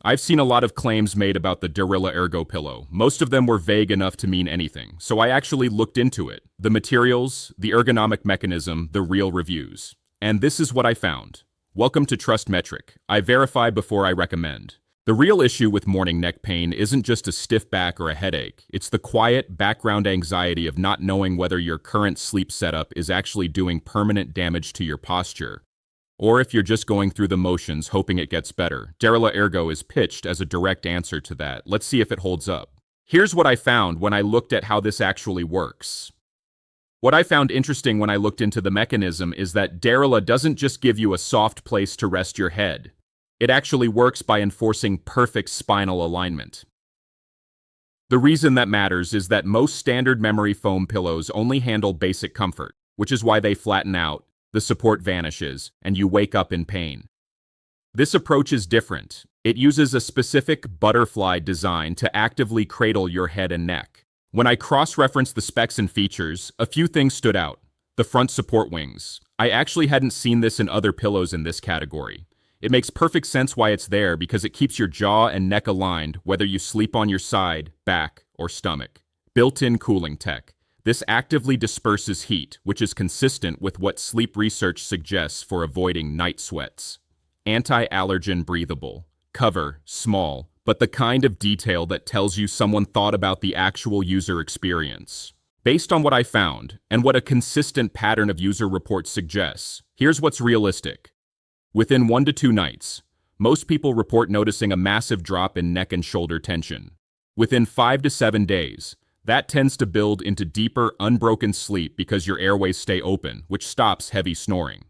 I've seen a lot of claims made about the Derila Ergo Pillow. Most of them were vague enough to mean anything, so I actually looked into it. The materials, the ergonomic mechanism, the real reviews. And this is what I found. Welcome to TrustMetric. I verify before I recommend. The real issue with morning neck pain isn't just a stiff back or a headache. It's the quiet, background anxiety of not knowing whether your current sleep setup is actually doing permanent damage to your posture, or if you're just going through the motions hoping it gets better. Derila Ergo is pitched as a direct answer to that. Let's see if it holds up. Here's what I found when I looked at how this actually works. What I found interesting when I looked into the mechanism is that Derila doesn't just give you a soft place to rest your head. It actually works by enforcing perfect spinal alignment. The reason that matters is that most standard memory foam pillows only handle basic comfort, which is why they flatten out, the support vanishes, and you wake up in pain. This approach is different. It uses a specific butterfly design to actively cradle your head and neck. When I cross-referenced the specs and features, a few things stood out. The front support wings. I actually hadn't seen this in other pillows in this category. It makes perfect sense why it's there because it keeps your jaw and neck aligned whether you sleep on your side, back, or stomach. Built-in cooling tech. This actively disperses heat, which is consistent with what sleep research suggests for avoiding night sweats. Anti-allergen breathable. Cover, small, but the kind of detail that tells you someone thought about the actual user experience. Based on what I found, and what a consistent pattern of user reports suggests, here's what's realistic. Within 1 to 2 nights, most people report noticing a massive drop in neck and shoulder tension. Within 5 to 7 days, that tends to build into deeper, unbroken sleep because your airways stay open, which stops heavy snoring.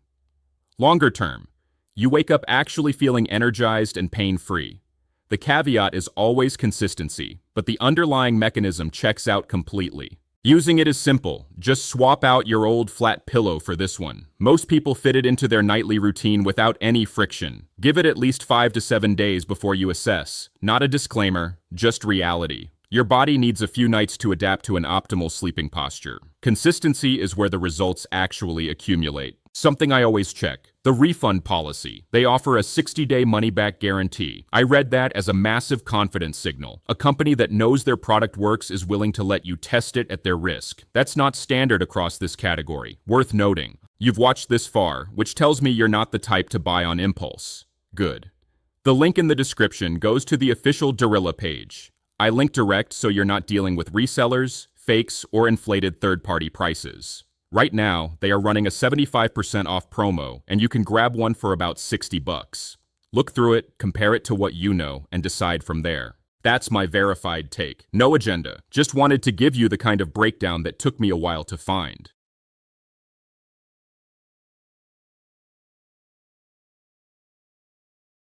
Longer term, you wake up actually feeling energized and pain-free. The caveat is always consistency, but the underlying mechanism checks out completely. Using it is simple. Just swap out your old flat pillow for this one. Most people fit it into their nightly routine without any friction. Give it at least 5 to 7 days before you assess. Not a disclaimer, just reality. Your body needs a few nights to adapt to an optimal sleeping posture. Consistency is where the results actually accumulate. Something I always check. The refund policy. They offer a 60-day money-back guarantee. I read that as a massive confidence signal. A company that knows their product works is willing to let you test it at their risk. That's not standard across this category. Worth noting. You've watched this far, which tells me you're not the type to buy on impulse. Good. The link in the description goes to the official Derila page. I link direct so you're not dealing with resellers, fakes, or inflated third-party prices. Right now, they are running a 75% off promo, and you can grab one for about $60. Look through it, compare it to what you know, and decide from there. That's my verified take. No agenda. Just wanted to give you the kind of breakdown that took me a while to find.